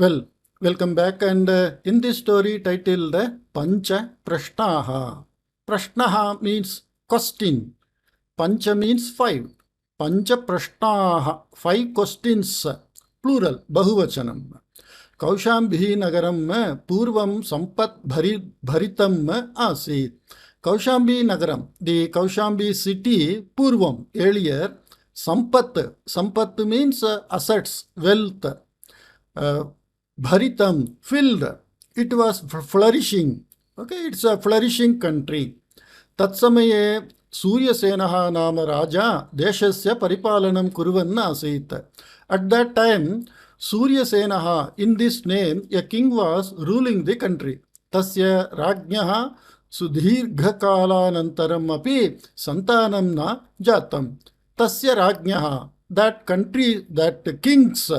Well, welcome back, and in this story titled Pancha Prashnaha. Prashnaha means question. Pancha means five. Pancha Prashnaha, five questions, plural, Bahuvachanam. Kaushambhi Nagaram Purvam Sampat Bharitam Asit. Kaushambi Nagaram, the Kaushambi city, Purvam, earlier, Sampat means assets, wealth. Bharitam, filled. It was flourishing. Okay, it's a flourishing country. Tatsamaye Suryasenaha nama Raja Deshasya Paripalanam Kuruvanna Asit. At that time, Suryasenaha, in this name, a king was ruling the country. Tasya Rajnyaha Sudhirghakalanantaram api santanam na jatam. Tasya Rajnyaha, that country, that kings,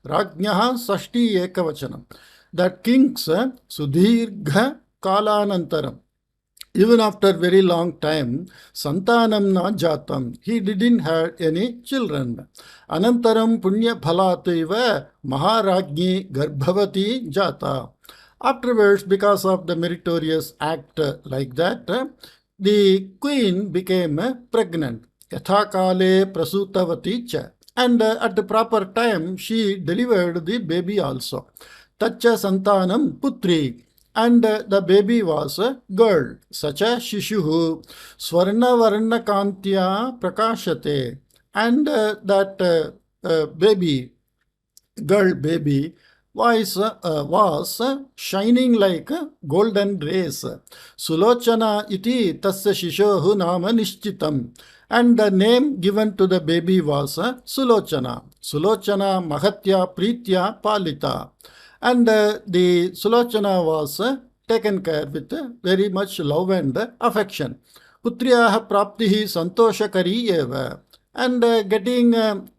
Rajnyaha Sashti Ekavachanam. That kings Sudhirgha Kalanantaram. Even after very long time, Santanam na jatam. He didn't have any children. Anantaram Punya Phalativa Maharajni Garbhavati Jata. Afterwards, because of the meritorious act like that, the queen became pregnant. Yathakale Prasutavati cha. And at the proper time, she delivered the baby also. Tacha Santanam Putri. And the baby was a girl. Sacha Shishuhu Swarna Varna Kantya Prakashate. And that baby, girl baby, was shining like golden rays. Sulochana iti tasya shishohu nama nishchitam. And the name given to the baby was Sulochana. Sulochana Mahatya Pritya Palita. And the Sulochana was taken care with very much love and affection. Putriyaha praptihi santoshakari eva. And getting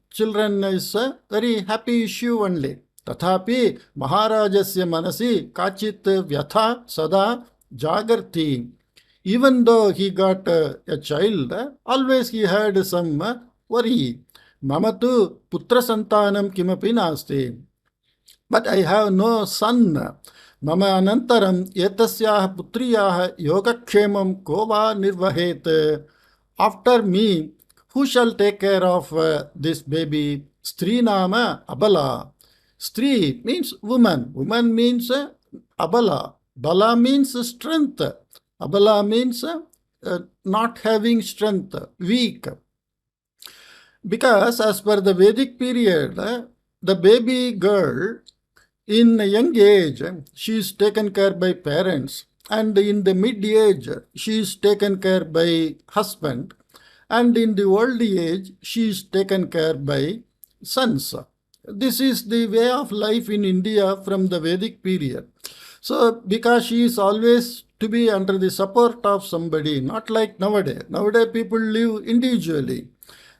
children is a very happy issue only. Tathapi Maharajasya Manasi Kachit Vyatha Sada Jagarti. Even though he got a child, always he had some worry. Mamatu Putra Santanam Kimapi Nasti. But I have no son. Mama Anantaram Etasyaha Putriyaha Yogakshemam Kova Nirvahet. After me, who shall take care of this baby? Strinama Abala. Stri means woman. Woman means abala. Bala means strength. Abala means not having strength, weak. Because as per the Vedic period, the baby girl in a young age, she is taken care by parents. And in the mid-age, she is taken care by husband. And in the old age, she is taken care by sons. This is the way of life in India from the Vedic period. So, because she is always to be under the support of somebody, not like nowadays. Nowadays, people live individually.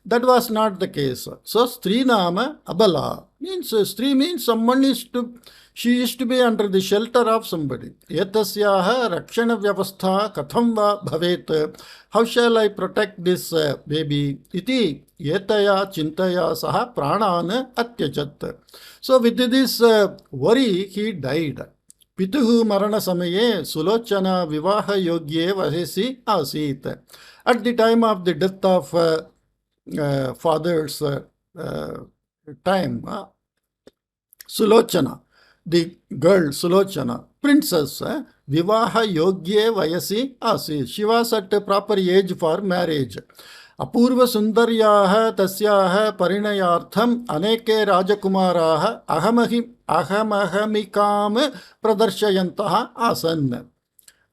That was not the case. So, Stri Nama Abala means Stri means someone she is to be under the shelter of somebody. Etasyaha Rakshana Vyavastha Katham va Bhavet. How shall I protect this baby? Iti Yetaya Chintaya Saha Pranana Atyajat. So with this worry, he died. Pituhu Marana Samaye Sulochana Vivaha Yogye Vahesi Asit. At the time of the death of father's time, Sulochana, the girl Sulochana, princess, Vivaha Yogye Vayasi Asi. She was at a proper age for marriage. Apurva Sundaryaha Tasyaha Parinayartham Aneke Rajakumaraha Ahamahamikam Pradarshayantaha Asan.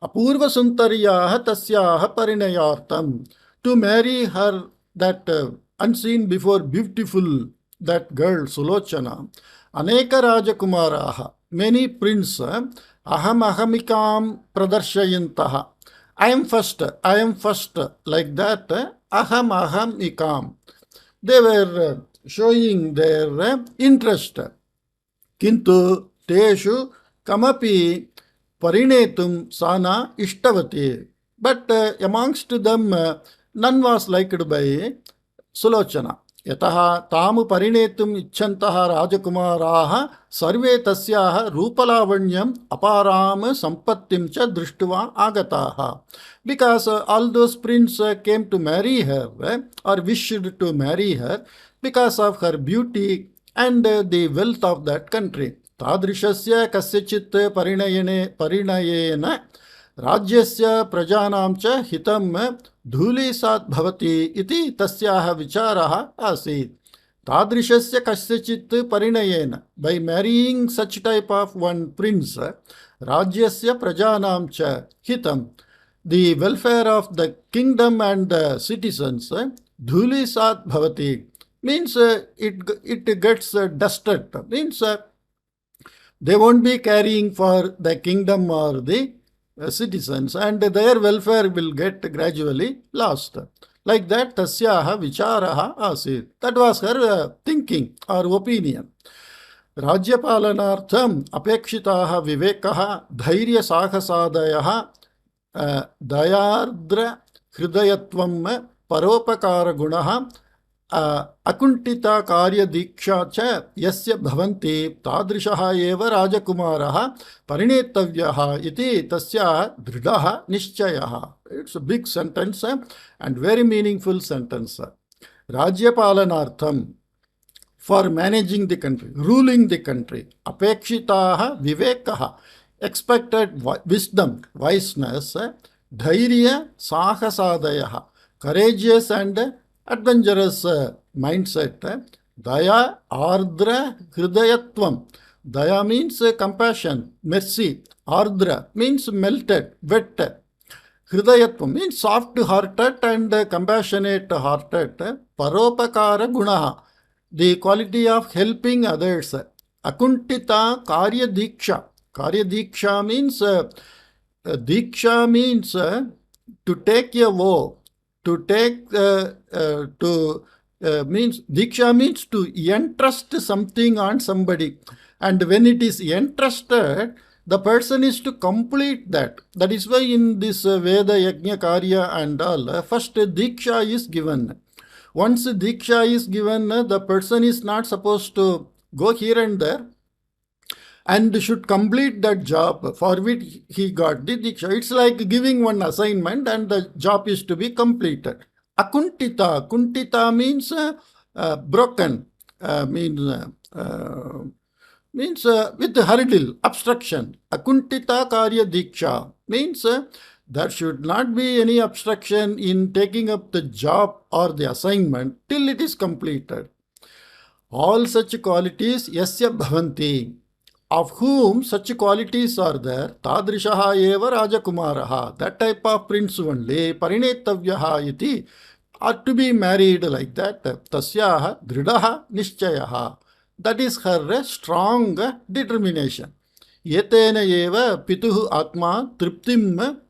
Apurva Sundaryaha Tasyaha Parinayartham. To marry her, that unseen before beautiful, that girl Sulochana, Aneka Rajakumaraha, many prince, Ahamikam Pradarshayantaha. I am first, like that, Aham, they were showing their interest. Kintu Teshu Kamapi Parinetum Sana Ishtavati. But amongst them, none was liked by Sulochana. यतः तामु परिणेतुम् इच्छन्तः राजकुमाराः सर्वे तस्याः रूपलावण्यम् अपारां सम्पत्तिं च दृष्ट्वा आगताः. Because all those princes came to marry her or wished to marry her because of her beauty and the wealth of that country. तादृशस्य कस्यचित् परिणयेन राज्यस्य प्रजानां च हितं धूलिसात् भवति इति तस्याः विचारः आसीत्. तादृशस्य कस्यचित् परिणयेन, by marrying such type of one prince, राज्यस्य प्रजानां च हितं, the welfare of the kingdom and the citizens, धूलिसात् bhavati, means it gets dusted, means they won't be caring for the kingdom or the citizens, and their welfare will get gradually lost. Like that, tasyaha vicharaha asit. That was her thinking or opinion. Rajyapalanartham apekshitaha vivekaha dhairya sahasadayah dayardra hridayatvam paropakara gunaha अकुण्ठिता कार्यदीक्षा च यस्य भवन्ति तादृशः एव राजकुमारः परिणेतव्यः इति तस्याः दृढः निश्चयः. It's a big sentence and very meaningful sentence. राज्यपालनार्थं, for managing the country, ruling the country, अपेक्षिताः विवेकः, expected wisdom, wiseness, धैर्य साहसादयः, courageous and adventurous mindset, daya ardra hridayatvam. Daya means compassion, mercy. Ardra means melted, wet. Hridayatvam means soft-hearted and compassionate-hearted. Paropakara gunaha, the quality of helping others. Akuntita karya diksha. Karya diksha means diksha means to take a vow. To take means diksha means to entrust something on somebody, and when it is entrusted, the person is to complete that. That is why in this Veda Yajna Karya and all, first diksha is given. Once diksha is given, the person is not supposed to go here and there and should complete that job for which he got the diksha. It's like giving one assignment and the job is to be completed. Akuntita. Kuntita means broken, means with hurdle, obstruction. Akuntita karya diksha means there should not be any obstruction in taking up the job or the assignment till it is completed. All such qualities yasya bhavanti, of whom such qualities are there, tadrishaha eva rajakumaraha, that type of prince only, parinetavyaha iti, are to be married like that. Tasyaha dridaha nishchayaha, that is her strong determination. Yetena eva pituhu atma triptim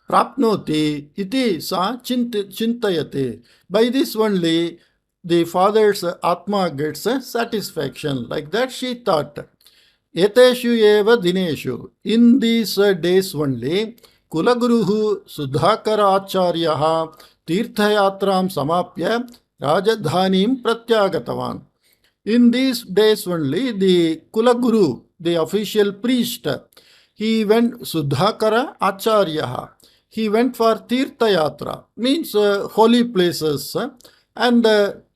prapnoti iti sa chintayate. By this only the father's atma gets satisfaction. Like that she thought. Eteshu eva dineshu, in these days only, Kulaguruhu Sudhakara Acharyaha Tirthayatram Samapya Rajadhanim Pratyagatavan. In these days only, the Kulaguru, the official priest, he went Sudhakara Acharyaha. He went for Tirthayatra, means holy places, and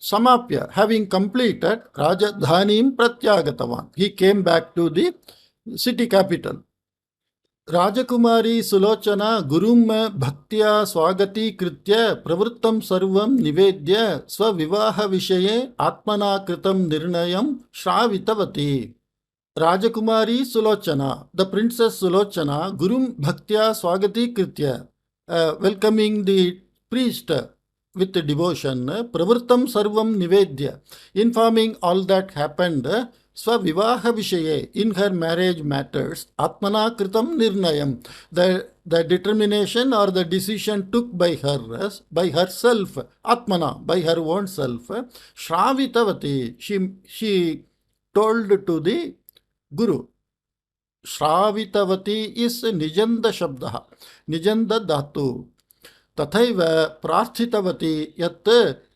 Samapya, having completed, Rajadhanim Pratyagatavan. He came back to the city capital. Rajakumari Sulochana Gurum Bhaktya Swagati Kritya Pravrittam Sarvam Nivedya Swavivaha Vishaye Atmana Kritam Nirnayam Shravitavati. Rajakumari Sulochana, the princess Sulochana, Gurum Bhaktya Swagati Kritya, welcoming the priest with devotion, Pravrittam Sarvam Nivedya, informing all that happened, Swavivaha Vishaye, in her marriage matters, Atmana Kritam Nirnayam, the determination or the decision took by her, by herself, Atmana, by her own self, Shravitavati, she told to the Guru. Shravitavati is Nijanda Shabdaha, Nijanda Dhatu. तथैव प्रार्थितवती यत्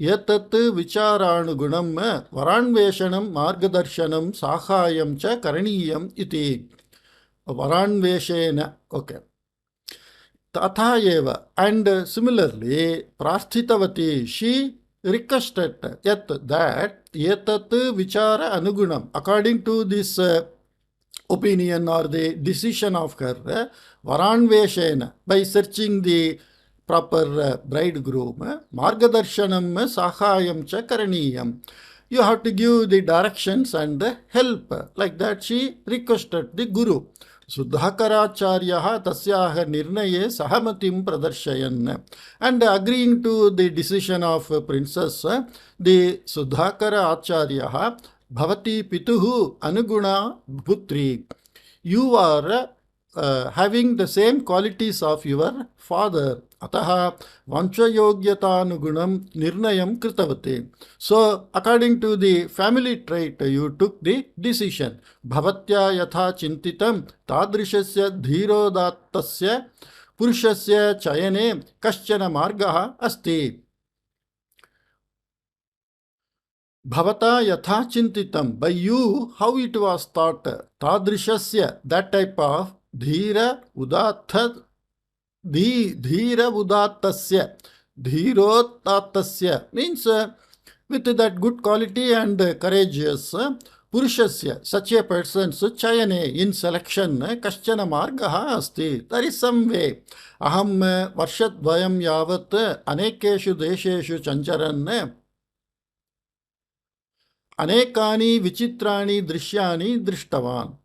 एतत् विचारानुगुणं वरान्वेषणं मार्गदर्शनं साहाय्यं च करणीयम् इति. वरान्वेषेण, okay. तथा एव, and similarly प्रार्थितवती, she requested yet that etat vichara anugunam, according to this opinion or the decision of her, varanveshena, by searching the proper bridegroom, margadarshanam sahayam cha karaniyam, you have to give the directions and help. Like that she requested the guru. Sudhakaracharya tasyaha nirnaye sahamatiim pradarshayana. And agreeing to the decision of princess, the Sudhakara Acharya, bhavati pituhu anuguna bhutri. You are having the same qualities of your father. Ataha vanchayogyatanugunam nirnayam kritavate. So, according to the family trait, you took the decision. Bhavatya yatha chintitam tadrishasya dhirodattasya purushasya chayane kaschana margaha asti. Bhavata yatha chintitam, by you, how it was thought, tadrishasya, that type of dhira udatta, dhira udattasya, dhirotattasya, means with that good quality and courageous, purushasya, such a person's chayane, in selection, kaschana margaha asti, there is some way. Aham varshatvayam yavat anekeshu desheshu chancharan anekani vichitrani drishyani drishtavan.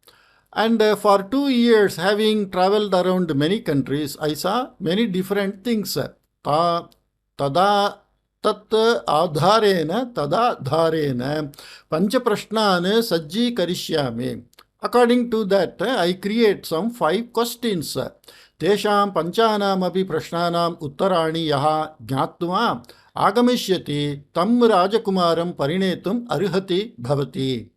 And for 2 years, having traveled around many countries, I saw many different things. Tada tat adharena tadadharena pancha prashnan sajji karishyame. According to that, I create some 5 questions. Tesham panchanam api prashnanam uttarani yaha jnatva agamishyati tam rajakumaram parinetum arhati bhavati.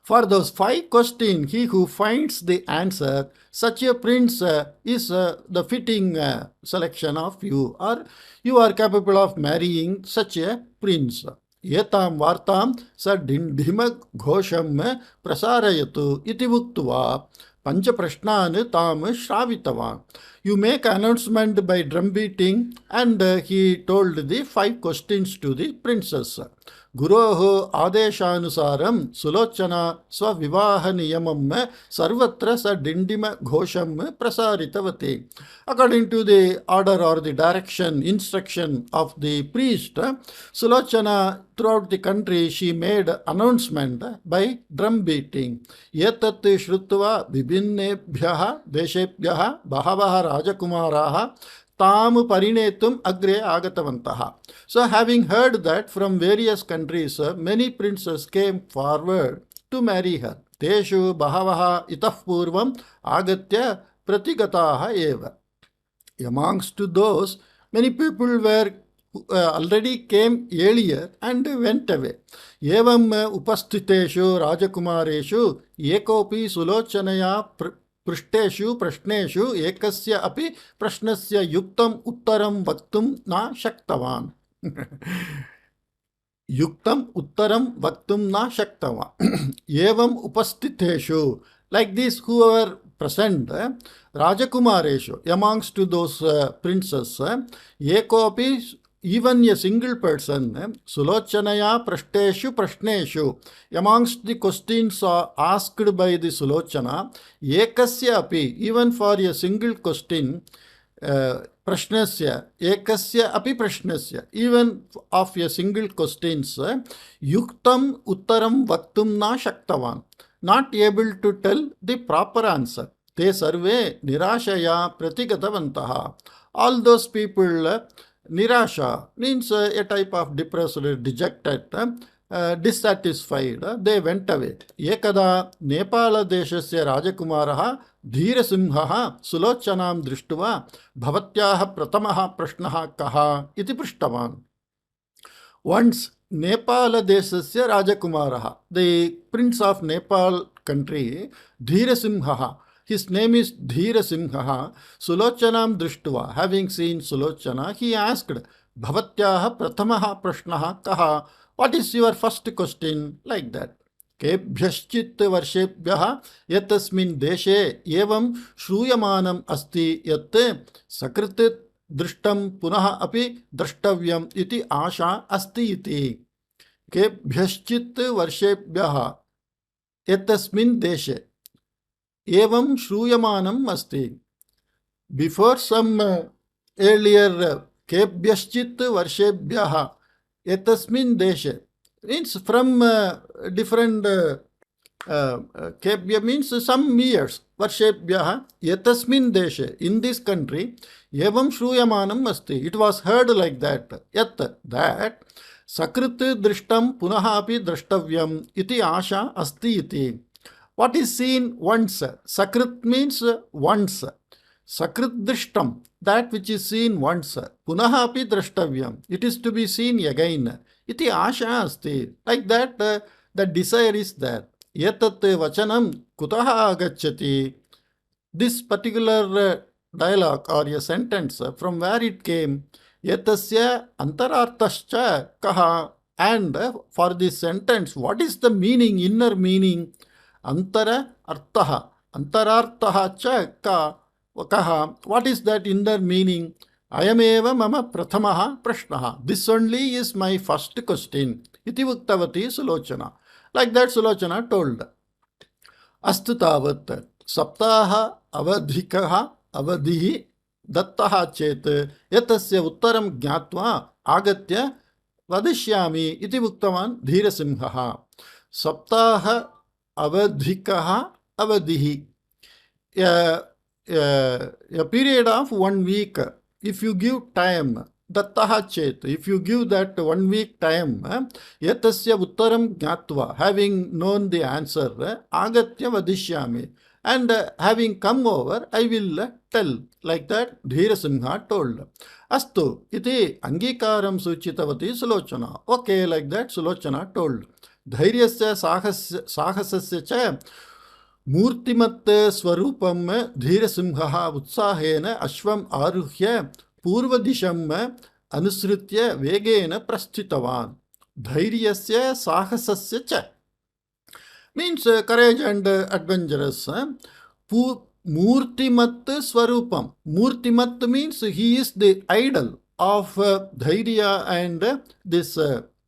For those 5 questions, he who finds the answer, such a prince is the fitting selection of you, or you are capable of marrying such a prince. Etam vartam sa dindhima ghosham prasarayatu iti vuktva pancha prashnan tam shravitavan. You make announcement by drum beating, and he told the 5 questions to the princess. Guroho adeshanusaram sulochana swavivaha niyamam sarvatra sa dindima ghosham prasaritavati. According to the order or the direction, instruction of the priest, Sulochana, throughout the country, she made announcement by drum beating. Etat shrutva vibhinnebhyaha deshebhyaha bahavaha rajakumaraha tam parinetum agre agatavantaha. So, having heard that from various countries, many princes came forward to marry her. Teshu bahavaha itah purvam agatya pratigataha eva. Amongst those, many people were already came earlier and went away. Evam upastiteshu rajakumareshu ekopi sulochanaya पृष्ठेषु प्रश्नेषु एकस्य अपि प्रश्नस्य युक्तम् उत्तरं वक्तुं न शक्तवान्. युक्तम् उत्तरं वक्तुं न शक्तवान्. एवम् उपस्थितेषु, like this who were present, Rajakumareshu, amongst those princes, ekopi, even a single person, Sulochanaya prashteshu prashneshu, amongst the questions asked by the Sulochana, ekasya api, even for a single question, prashnasya, ekasya api prashnasya, even of a single questions, yuktam uttaram vaktum na shaktavan, not able to tell the proper answer. Te sarve nirashaya pratigatavantaha. All those people, Nirasha means a type of depressed, dejected, dissatisfied. They went away. Ekada Nepala deshasya rajakumaraha dhirasimhaha sulochanam drishtva bhavatyaha pratamaha prashnaha kaha iti prishtavan. Once Nepala deshasya rajakumaraha, the prince of Nepal country, Dhirasimhaha, his name is Dhira Simha. Sulochanam Drishtva, having seen Sulochana, he asked, Bhavatyaha Pratamaha Prashnaha Kaha, what is your first question? Like that. केभ्यश्चित् वर्षेभ्यः यतस्मिन् देशे एवं श्रूयमानम् अस्ति यत् सकृत् दृष्टं पुनः अपि द्रष्टव्यम् इति आशा अस्ति इति. केभ्यश्चित् वर्षेभ्यः यतस्मिन् देशे एवं श्रूयमानम् अस्ति. Before some earlier केभ्यश्चित् वर्षेभ्यः यतस्मिन् देशे means from different kebya means some years, varshebhyah yatasmin deshe, in this country, evam shruyamanam asti, it was heard like that, yat, that sakrit drishtam punaha api drashtavyam iti asha asti iti. What is seen once? Sakrit means once. Sakrit drishtam, that which is seen once. Punaha api drashtavyam, it is to be seen again. Iti asha asti. Like that, the desire is there. Yatat vachanam kutaha agacchati. This particular dialogue or a sentence, from where it came, yatasya antararthascha kaha. And for this sentence, what is the meaning, inner meaning? Antara arthaha. Antararthaha cha kaha. What is that inner meaning? Ayameva mama prathamaha prashnaha. This only is my first question. Iti uktavati Sulochana. Like that Sulochana told. Astu tavat saptaha avadhikaha avadhihi dattaha chet yatasya uttaram jnatva agatya vadishyami iti uktavan Dhirasimhaha. Saptaha avadhikaha avadhihi. A period of 1 week. If you give time, dattaha chet, if you give that 1 week time, yatasya uttaram jnatva, having known the answer, agatya vadishyami, and having come over, I will tell. Like that, Dhirasimha told. Astu, iti angikaram suchitavati Sulochana. Okay, like that, Sulochana told. Dhairyasya sahasasya cha मूर्तिमत् स्वरूपम धीरसिंहः उत्साहेन अश्वम आरुह्य पूर्वदिशम् अनुसृत्य वेगेन प्रस्थितवान्. धैर्यस्य साहसस्य च means courage and adventurous. Murtimat swarupam. Murtimat means he is the idol of dhairya and this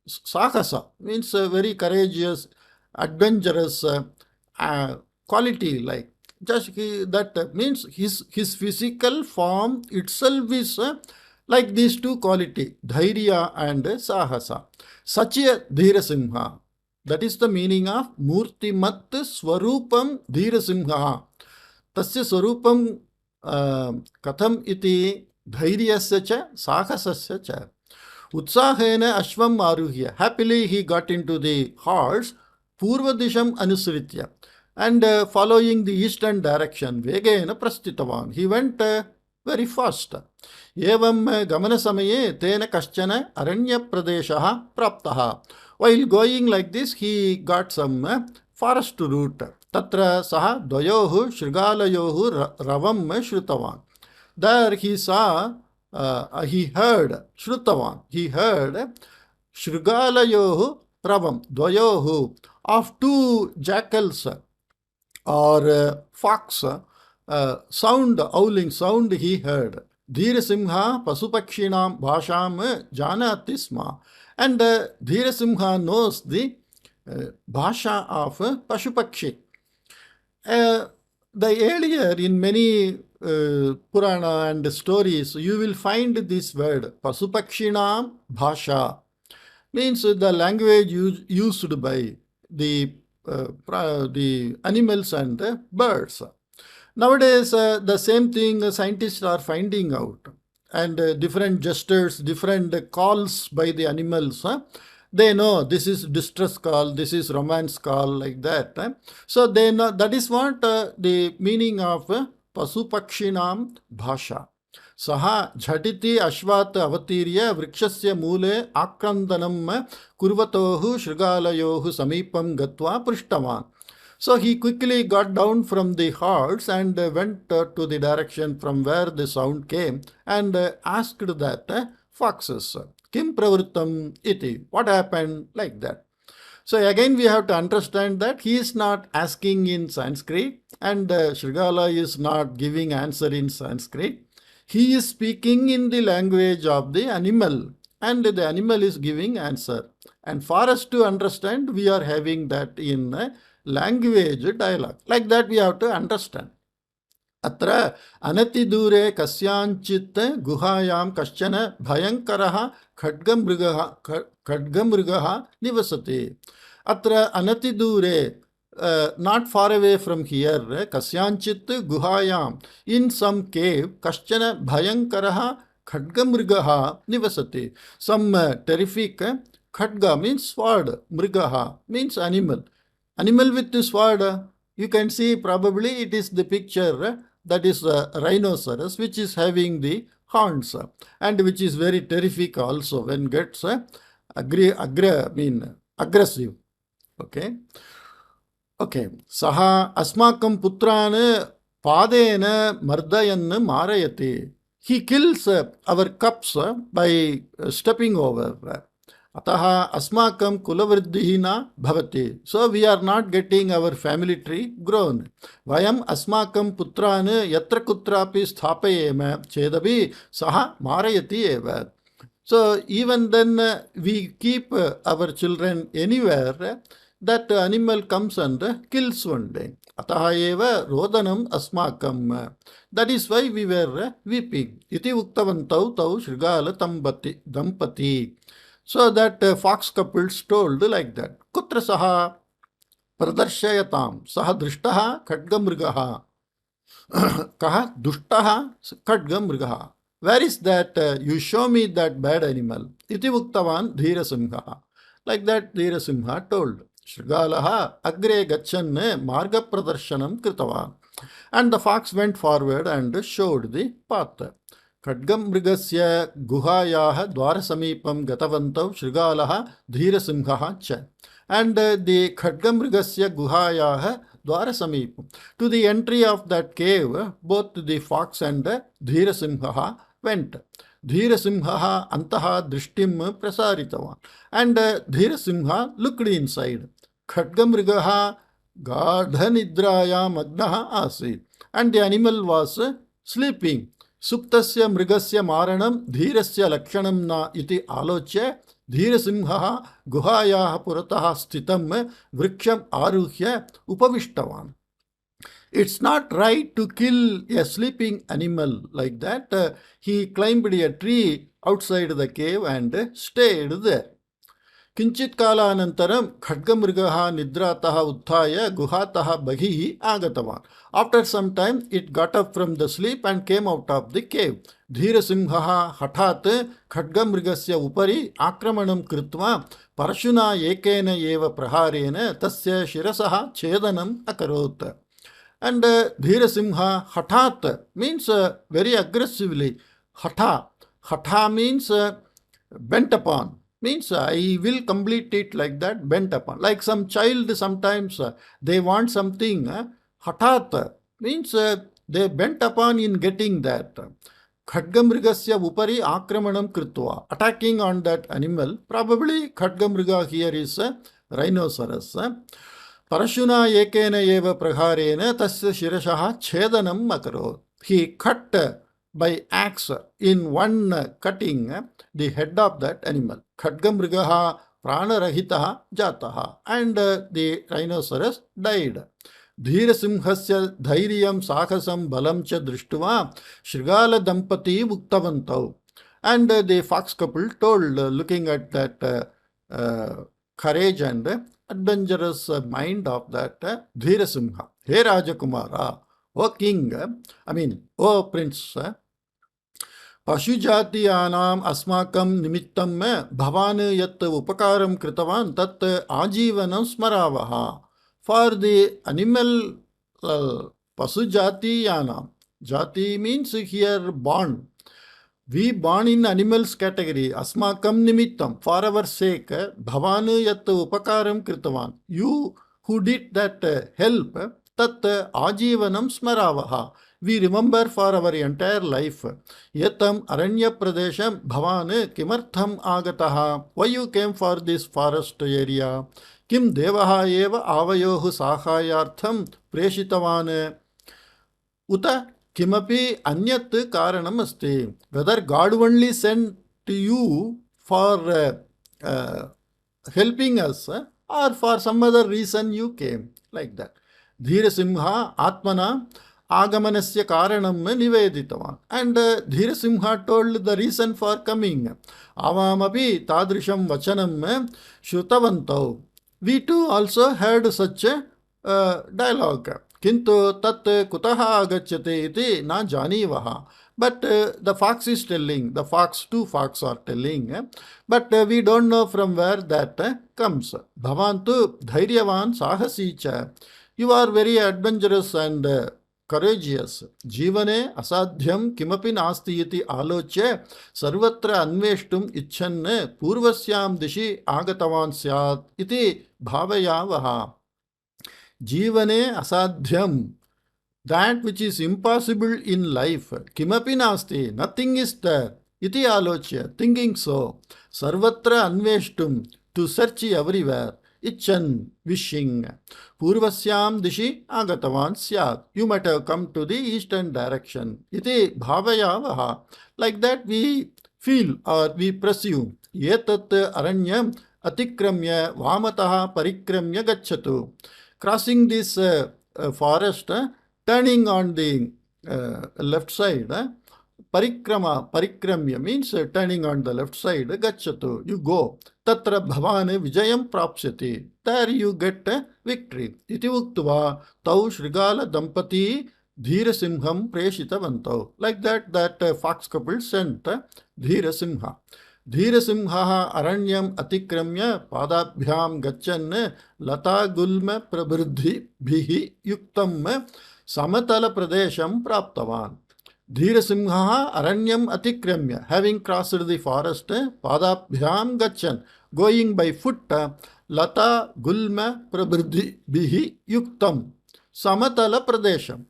sahasa means very courageous, adventurous quality, like just that means his physical form itself is like these two quality, dhairya and sahasa. Sachya Dhirasimha. That is the meaning of Murtimat Swarupam Dhirasimha. Tasya Swarupam Katham iti Dhairyasya cha Sahasasya cha. Utsahena Ashvam Aruhya. Happily he got into the horse. Purvadisham Anusritya. And following the eastern direction, Vegena Prastitavan, he went very fast. Evam Gamana Samaye Tena Kaschana Aranya Pradeshaha Praptaha. While going like this, he got some forest route. Tatra Saha Dvayohu Shrigalayohu Ravam Shrutavan. There he saw, he heard Shrutavan. He heard Shrigalayohu Ravam Dvayohu of two jackals or fox sound, howling sound he heard. Dhirasimha Pasupakshinam Bhasham Janati Sma. And Dhirasimha knows the Bhasha of Pashupakshi. The earlier in many Purana and stories, you will find this word Pasupakshinam Bhasha. Means the language used by the animals and the birds. Nowadays, the same thing scientists are finding out. And different gestures, different calls by the animals. They know this is distress call, this is romance call, like that. So they know, that is what the meaning of Pasupakshinam Bhasha. Saha jhatiti ashvat avatirya vrikshasya mule akrandanam kurvatohu shrigalayohu samipam gatva prishtavan. So he quickly got down from the horse and went to the direction from where the sound came and asked that foxes, Kim pravrittam iti, what happened, like that. So again we have to understand that he is not asking in Sanskrit and Shrigala is not giving answer in Sanskrit. He is speaking in the language of the animal and the animal is giving answer. And for us to understand, we are having that in language dialogue. Like that we have to understand. अत्र अनतिदूरे कस्याञ्चित् गुहायां कश्चन भयङ्करः खड्गमृगः निवसति. अत्र अनतिदूरे, not far away from here, कस्याञ्चित् गुहायां, in some cave, कश्चन भयङ्करः खड्गमृगः निवसति. Some terrific, khadga means sword, mrigaha means animal. Animal with the sword, you can see probably it is the picture that is a rhinoceros which is having the horns and which is very terrific also when gets aggressive. Okay. Saha asmakam putran padena mardayan marayati. He kills our cups by stepping over. Ataha asmakam kulavriddhihi na bhavati. So we are not getting our family tree grown. Vayam asmakam putrana yatra kutrapi sthapayema chedabi saha marayati eva. So even then we keep our children anywhere, that animal comes and kills one day. Ataha eva rodanam asmakam. That is why we were weeping. Iti uktavantau tau shrigala dampati. So that fox couples told like that. Kutra saha pradarshayatam saha drishtaha khadgamrigaha kaha dushtaha khadgamrigaha. Where is that? You show me that bad animal. Iti uktavan dhirasimha. Like that dhirasimha told. Shrigalaha agre gachan marga pradarshanam kritavan. And the fox went forward and showed the path. खड्गमृगस्य गुहायाः द्वारसमीपं गतवन्तौ शृगालः धीरसिंहः च. And the खड्गमृगस्य गुहायाः द्वारसमीपं, to the entry of that cave, both the fox and धीरसिंहः went. धीरसिंहः अन्तः दृष्टिं प्रसारितवान्. And धीरसिंहः looked inside. खड्गमृगः गाढनिद्रायां मग्नः आसीत्. And the animal was sleeping. सुप्तस्य मृगस्य मारणं धीरस्य लक्षणं न इति आलोच्य धीरसिंहः गुहायाः पुरतः स्थितं वृक्षम् आरुह्य उपविष्टवान्. It's not right to kill a sleeping animal like that. He climbed a tree outside the cave and stayed there. किंचित् कालानन्तरं खड्गमृगः निद्रातः उत्थाय गुहातः बहिः आगतवान्. After some time it got up from the sleep and came out of the cave. धीरसिंहः हठात् खड्गमृगस्य उपरि आक्रमणं कृत्वा परशुना एकेन एव प्रहारेण तस्य शिरसः छेदनम् अकरोत्. And धीरसिंहः हठात् means very aggressively. Hatha means bent upon. Means I will complete it, like that, bent upon. Like some child sometimes they want something. Hatat means they bent upon in getting that. Khadgamrigasya upari akramanam kritva. Attacking on that animal. Probably Khadgamriga here is rhinoceros. Parashuna ekena eva praharena tasya shirashaha chedanam makaro. He cut by axe in one cutting the head of that animal. Khadgamrigaha pranarahitaha jataha. And the rhinoceros died. Dhirasimhasya dhairyam sakasam balam cha drishtva Shrigala dampati uktavantau. And the fox couple told, looking at that courage and adventurous mind of that Dhirasimha. Hey Rajakumara, O king, O prince, पशुजातीयानाम् अस्माकं निमित्तं भवान् यत् उपकारं कृतवान् तत् आजीवनं स्मरावः. For the animal पशुजातीयानां, jati means here born. We born in animals category. अस्माकं निमित्तं, for our sake, भवान् यत् उपकारं कृतवान्, you who did that help, tat ajivanam smaravaha. We remember for our entire life. Yatam aranya pradesham bhavan kimartham agataha. Why you came for this forest area? Kim devaha eva avayohu sahayartham preshitavan. Uta kimapi anyat karanam asti. Whether God only sent to you for helping us or for some other reason you came, like that. Dhira Simha Atmana Agamanasya Karanam Niveditavan. And Dhira Simha told the reason for coming. Avamapi Tadrisham Vachanam Shrutavantau. We too also heard such a dialogue. Kintu tat kutaha agachyate iti na janivaha. But the fox is telling, two fox are telling, but we don't know from where that comes. Bhavantu dhairyavan sahasicha. You are very adventurous and courageous. Jivane asadhyam kimapi nasti iti aloche sarvatra anveshtum icchanne purvasyam dishi agatavan syat iti bhavayavaha. Jivane asadhyam. That which is impossible in life, kimapi nasti, nothing is there, iti alochya, thinking so, sarvatra anveshtum, to search everywhere, icchan, wishing, purvasyam dishi agatavan syat, you might have come to the eastern direction, iti bhavayavaha, like that we feel or we presume, yetat aranyam atikramya vamataha parikramya gacchatu. Crossing this forest, turning on the left side, parikramya means turning on the left side, gacchatu, you go. Tatra bhavane vijayam prapsyati. There you get victory. Iti uktva tau shrigala dampati dhira simham preshitavantau. Like that fox couple sent dhira simha. Dhira simha aranyam atikramya padabhyam gachan lata gulma prabruddhi bhihi yuktam Samatala Pradesham Praptavan. Dhira Simha Aranyam Atikramya, having crossed the forest, Padabhyam Gachan, going by foot, Lata Gulma Prabhuddhi Bihi Yuktam. Samatala Pradesham.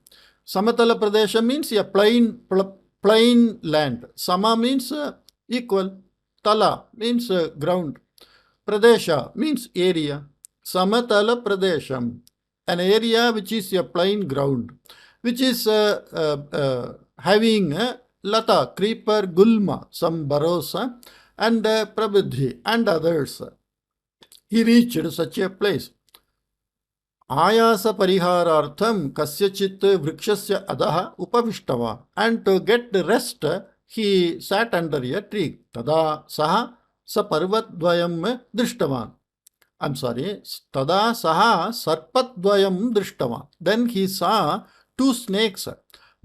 Samatala Pradesham means a plain land. Sama means equal. Tala means ground. Pradesha means area. Samatala Pradesham. An area which is a plain ground, which is having lata, creeper, gulma, some burrows, and prabhuddhi, and others. He reached such a place. Ayasa pariharartham kasyachit vrikshasya adaha upavishtava. And to get rest, he sat under a tree. Tada saha saparvadvayam drishtavan. I'm sorry, tada saha sarpadvayam drishtavan. Then he saw two snakes.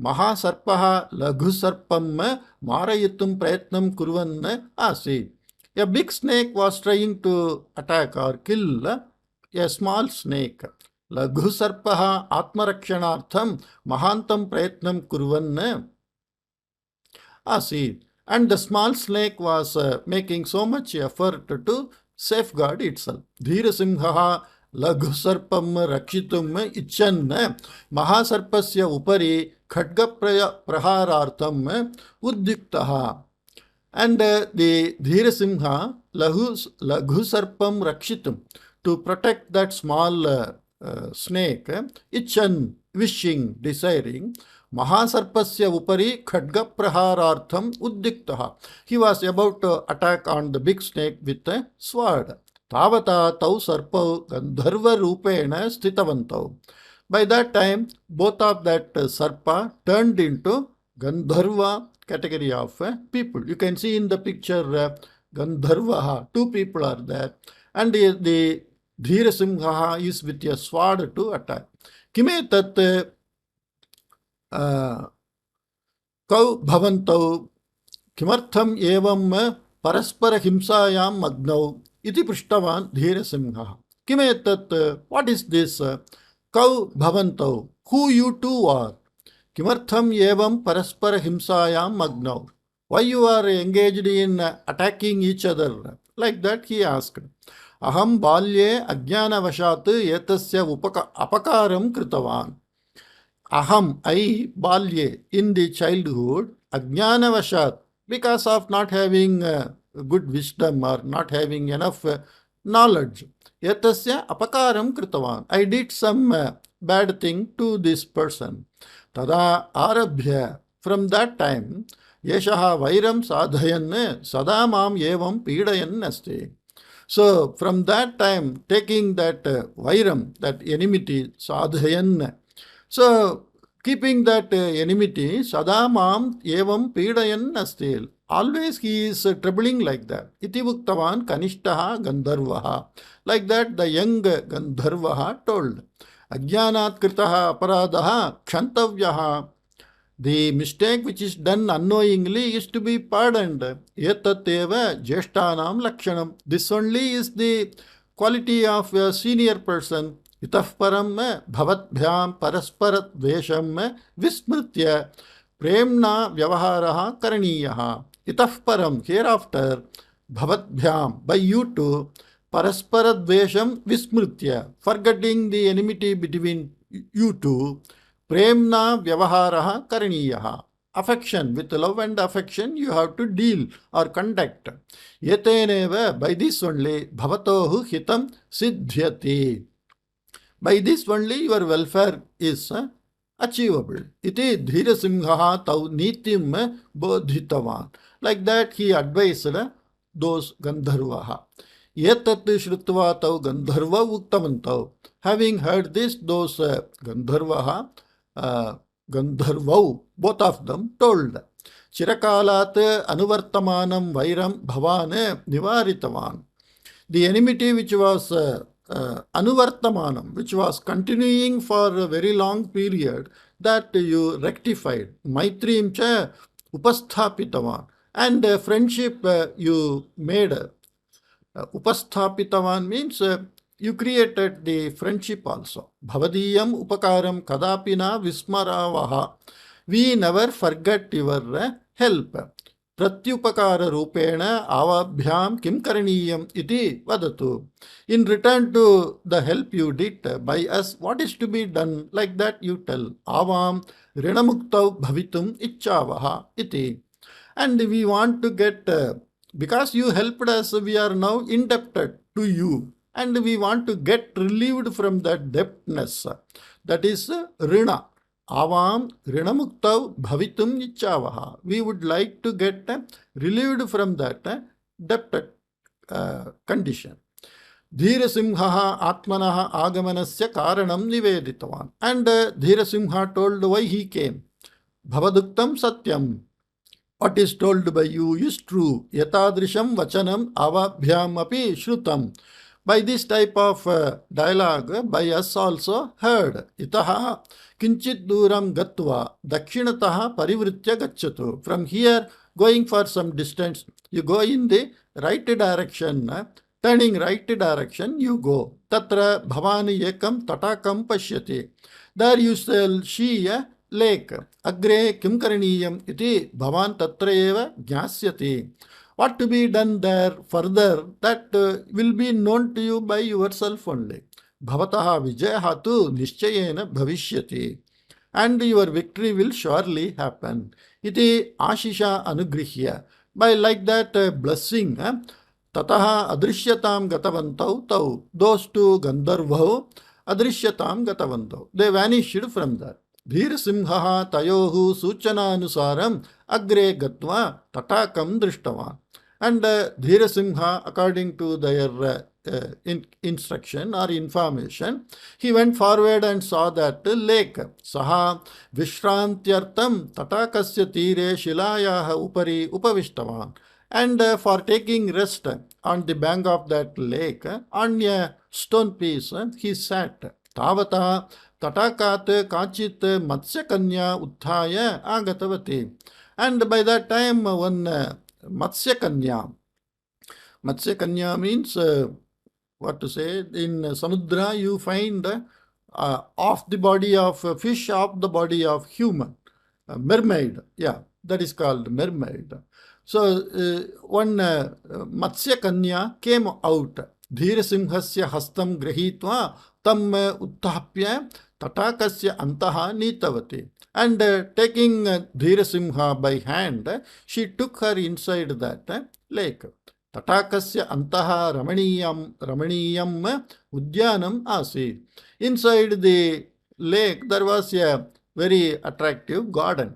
Mahasarpaha laghu sarpam marayitum prayatnam kurvan asi. A big snake was trying to attack or kill a small snake. Laghu sarpaha atmarakshanartham mahantam prayatnam kurvan asi. And the small snake was making so much effort to safeguard itself. Dhira simha laghu sarpam rakshitum icchan mahasarpasya upari khadga praharartham uddiktaha. And the Dhira simha laghu sarpam rakshitum, to protect that small snake, icchan, wishing, desiring, Mahasarpasya upari khadga praharartham uddiktaha. He was about to attack on the big snake with a sword. Tavata tau sarpau gandharva rupena stitavantau. By that time, both of that sarpa turned into Gandharva category of people. You can see in the picture Gandharvaha, two people are there. And the Dhira Simha is with a sword to attack. Kime tat Kau bhavantau kimartham evam paraspara himsayam magnau iti prishtavan Dhira Simha. Kimetat, what is this? Kau bhavantau, who you two are? Kimartham evam paraspara himsayam magnau. Why you are engaged in attacking each other? Like that he asked. aham balye ajnanavashat etasya apakaram kritavan. Aham, I, balye, in the childhood, ajnanavashat, because of not having good wisdom or not having enough knowledge. Etasya apakaram kritavan. I did some bad thing to this person. Tada arabhya. From that time, yeshaha vairam sadhayan sada mam evam pidayan asti. So from that time, taking that vairam, that enmity, sadhayan, so keeping that enmity, sadamam evam pidayan astil. Always he is troubling like that. Iti uktavan kanishtaha gandharvaha. Like that the young gandharvaha told. Ajnanat kritaha aparadaha kshantavyaha. The mistake which is done unknowingly is to be pardoned. Etateva jeshtanam lakshanam. This only is the quality of a senior person. Itah param bhavatbhyam parasparat dvesham vismritya premna vyavaharaha karaniyaha. Itah param, hereafter, bhavatbhyam, by you two, parasparat dvesham vismritya, forgetting the enmity between you two, premna vyavaharaha karaniyaha. Affection, with love and affection, you have to deal or conduct. Yeteneva, by this only, bhavatohu hitam siddhyati. By this only your welfare is achievable. Iti dhirasimha tau nitim bodhitavan. Like that he advised those gandharvaha. Yetat shrutva tau gandharva uktavantau. Having heard this, those gandharvaha, gandharvau, both of them told. Chirakalat anuvartamanam vairam bhavan nivaritavan. The enmity which was anuvartamanam, which was continuing for a very long period, that you rectified. Maitrim cha upasthapitavan. And friendship you made. Upasthapitavan means you created the friendship also. Bhavadiyam upakaram kadapina vismaravaha. We never forget your help. Pratyupakara rupena avabhyam kim karaniyam iti vadatu. In return to the help you did by us, what is to be done? Like that you tell. Avam rinamuktav bhavitum ichchavaha iti. And we want to get, because you helped us, we are now indebted to you. And we want to get relieved from that debtness. That is rina. Avam rinamuktav bhavitum ichchavaha. We would like to get relieved from that debted condition. Dhirasimha atmanaha agamanasya karanam niveditavan. And Dhirasimha told why he came. Bhavaduktam satyam. What is told by you is true. Yatadrisham vachanam avabhyam api shrutam. By this type of dialogue, by us also heard. Itaha kinchit duram gatva dakshinataha parivritya gacchatu. From here, going for some distance, you go in the right direction. Turning right direction, you go. Tatra bhavani ekam tatakam pashyati. There you shall see a lake. Agre kim karaniyam iti bhavan tatra eva jnasyati. What to be done there further, that will be known to you by yourself only. Bhavataha vijayaha tu nischayena bhavishyati. And your victory will surely happen. Iti ashisha anugrihya. By like that blessing, tataha adrishyatam gatavantau tau. Those two gandharvau adrishyatam gatavantau. They vanished from that. Dhirasimha tayohu suchananusaram agre gatva tatakam drishtavan. And Dhirasimha, according to their instruction or information, he went forward and saw that lake. Saha vishrantyartam tatakasya tire shilayaha upari upavishtavan. And for taking rest on the bank of that lake, on a stone piece, he sat. Tavata tatakat kachit matsya kanya utthaya agatavati. And by that time, one Matsya Kanya. Matsya Kanya means, what to say, in Samudra you find off the body of fish, off the body of human. Mermaid, yeah, that is called mermaid. So one Matsya Kanya came out. धीरसिंहस्य हस्तं गृहीत्वा तम् उत्थाप्य तटाकस्य अन्तः नीतवती. And taking Dhirasimha by hand, she took her inside that lake. Tatakasya antaha ramaniyam udyanam asi. Inside the lake there was a very attractive garden.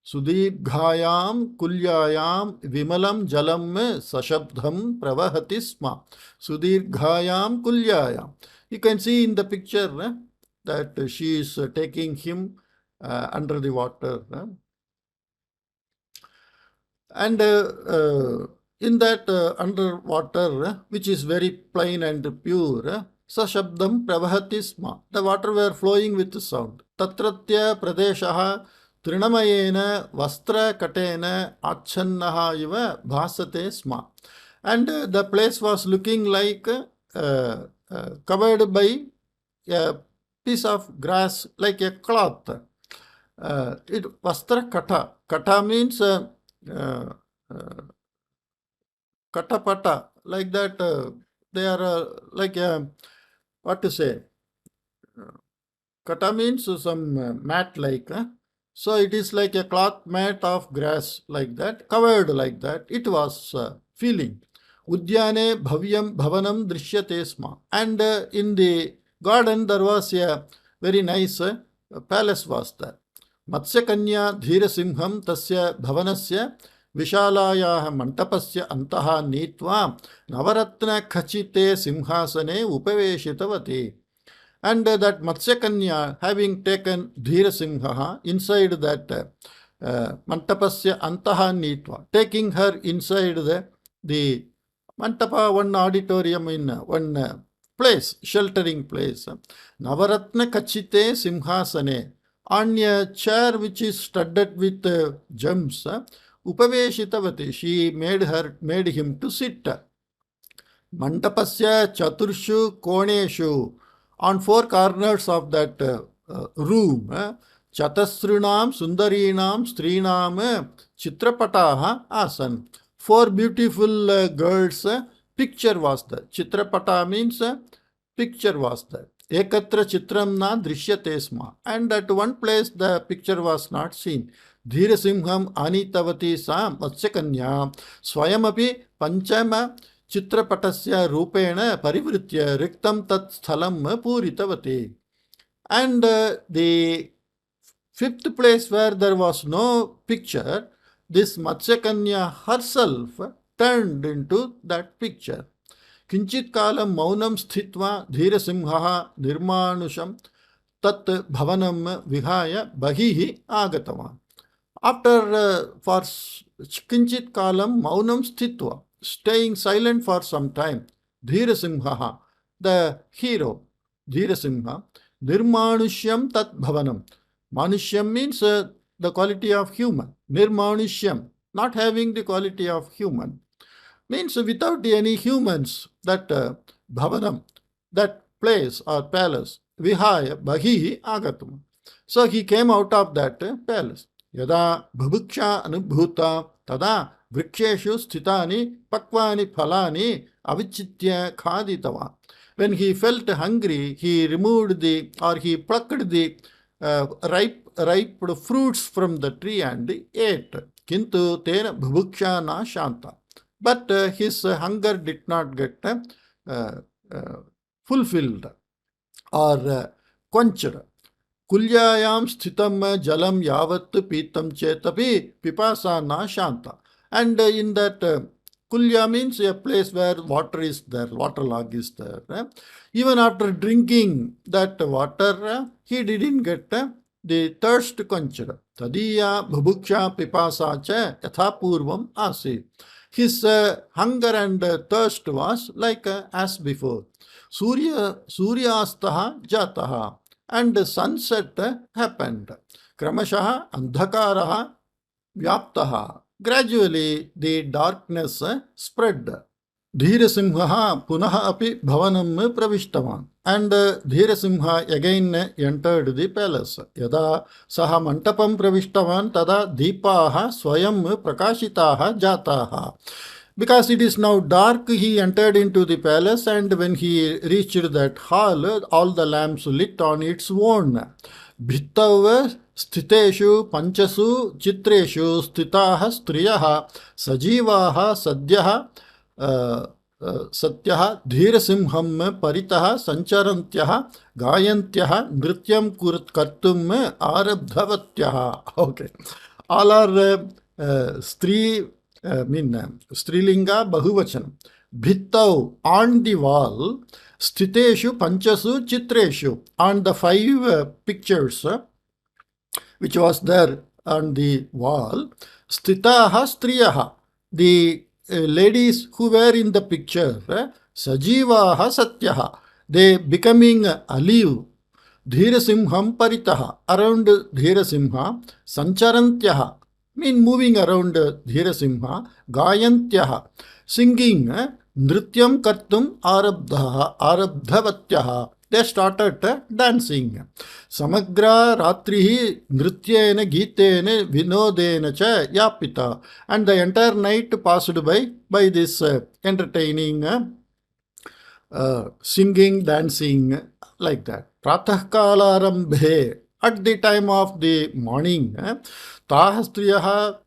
Sudirghayam kulyayam vimalam jalam sashabdham pravahati sma. Sudirghayam kulyayam. You can see in the picture that she is taking him under the water. And in that underwater, which is very plain and pure, sashabdam pravahati sma. The water were flowing with sound. Tatratya pradeshaha trinamayena vastra katena achannaha iva bhasate sma. And the place was looking like covered by a piece of grass, like a cloth. It vastra kata. Kata means katapata, like that. They are like what to say? Kata means some mat like. So it is like a cloth mat of grass like that, covered like that. It was feeling. Udyane bhavyam bhavanam drishyate sma. And in the garden there was a very nice palace was there. Matsyakanya dhirasimham tasya bhavanasya vishalayaha mantapasya antaha nitva navaratna khachite simhasane upaveshitavati. And that Matsyakanya, having taken Dhirasimha inside that mantapasya antaha nitva, taking her inside the mantapa, one auditorium in one place, sheltering place, Navaratna Kachite Simhasane, on a chair which is studded with gems, Upaveshitavati, she made him to sit. Mantapasya Chaturshu Koneshu, on four corners of that room, Chatasrinam Sundarinam Strinam Chitrapataha Asan. Four beautiful girls, picture was there. Chitrapata means picture was there. Ekatra chitram na drishyate sma. And at one place the picture was not seen. Dhirasimham anitavati sa Matsyakanya swayamapi panchama chitrapatasya rupena parivritya riktam tat sthalam puritavati. And the fifth place where there was no picture, this Matsyakanya herself turned into that picture. Kinchit kalam maunam sthitva dhirasimha nirmanusham tat bhavanam vihaya bahihi agatavan. After for kinchit kalam maunam sthitva, staying silent for some time, Dhirasimha, the hero, Dhirasimha, nirmanushyam tat bhavanam. Manushyam means the quality of human. Nirmanushyam, not having the quality of human, means without any humans, that bhavanam, that place or palace, vihaya bahihi agatum. So he came out of that palace. Yada bhubuksha anubhuta tada vriksheshu sthitani pakvani phalani avichitya khaditava. When he felt hungry, he removed he plucked the ripe fruits from the tree and ate. Kintu tena bhubuksha na shanta. But his hunger did not get fulfilled or quenched. Kulyayam sthitam jalam yavat pitam chetapi pipasa na shanta. And in that kulya means a place where water is there, water log is there. Even after drinking that water, he didn't get the thirst quenched. Tadiya bhubuksha pipasa cha yathapurvam asi. His hunger and thirst was like as before. Suryastaha jataha. And sunset happened. Kramashaha andhakaraha vyaptaha. Gradually the darkness spread. Dhirasimha punaha api bhavanam pravishtavan. And Dhirasimha again entered the palace. Yada saha mantapam pravishtavan tada deepaha swayam prakashitaha jataha. Because it is now dark, he entered into the palace, and when he reached that hall, all the lamps lit on its own. Bhittav sthiteshu panchasu chitreshu stitaha striyah sajivaha sadyah satyah dhirasimham paritah sancharantyah gayantyah nrityam kartum arabdhavatyah. Okay. All are Strilinga Bahuvachanam. Bhittav, on the wall, Sthiteshu Panchasu Chitreshu, on the 5 pictures which was there on the wall, Sthitaha Striyaha, the ladies who were in the picture, Sajivaha Satyaha, they becoming alive. Dhirasimham Paritaha, around Dhirasimha, Sancharantyaha, mean moving around Dhirasimha, Gayantyaha, singing, Nrityam Kartum Arabdhavatyaha, they started dancing. Samagra Ratrihi Nrityena Gitena Vinodena cha Yapita, and the entire night passed by this entertaining singing, dancing, like that. Pratah Kalarambhe, at the time of the morning, Taha Striyaha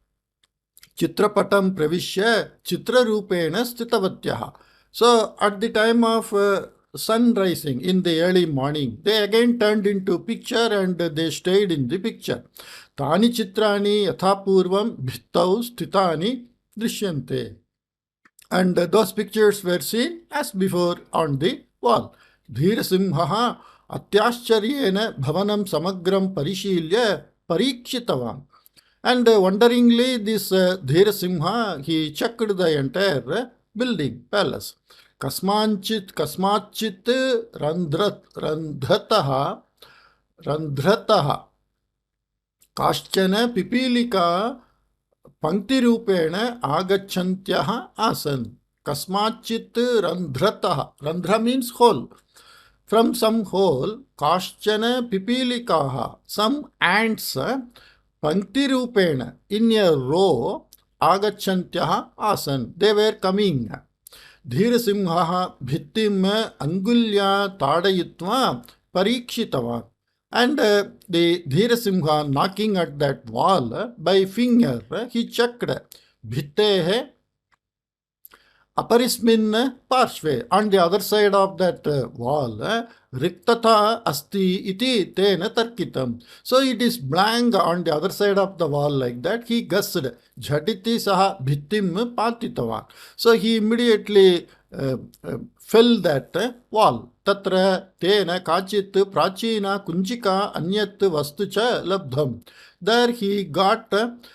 Chitrapatam Pravishya Chitrarupena Stitavatyaha. So, at the time of sun rising in the early morning, they again turned into picture and they stayed in the picture. Tani Chitrani Yathapurvam Bhittau Stitani Drishyante. And those pictures were seen as before on the wall. Dhirasimha Atyashcharyena Bhavanam Samagram Parishilya Parikshitavam. And wonderingly, this Dhirasimha, he checked the entire building, palace. Kasmachit Randhrataha Kaschana Pipilika Panktirupena Agachantyah Asan. Kasmachit Randhrataha. Randhra means hole. From some hole, Kaschana Pipilikaha, some ants, Panktirupena, in a row, Agachantyah Asan. They were coming. Dhirasimha Bhittim Angulya Tadayitva Parikshitava. And the Dhirasimha knocking at that wall by finger, he checked. Bhittehe Aparismin Parshve, on the other side of that wall, Riktata Asti iti tena tarkitam. So it is blank on the other side of the wall, like that. He guessed, Jhatiti saha bhittim patitavan. So he immediately fell that wall. Tatra tena kachit prachina kunchika anyat vastucha labdham. There he got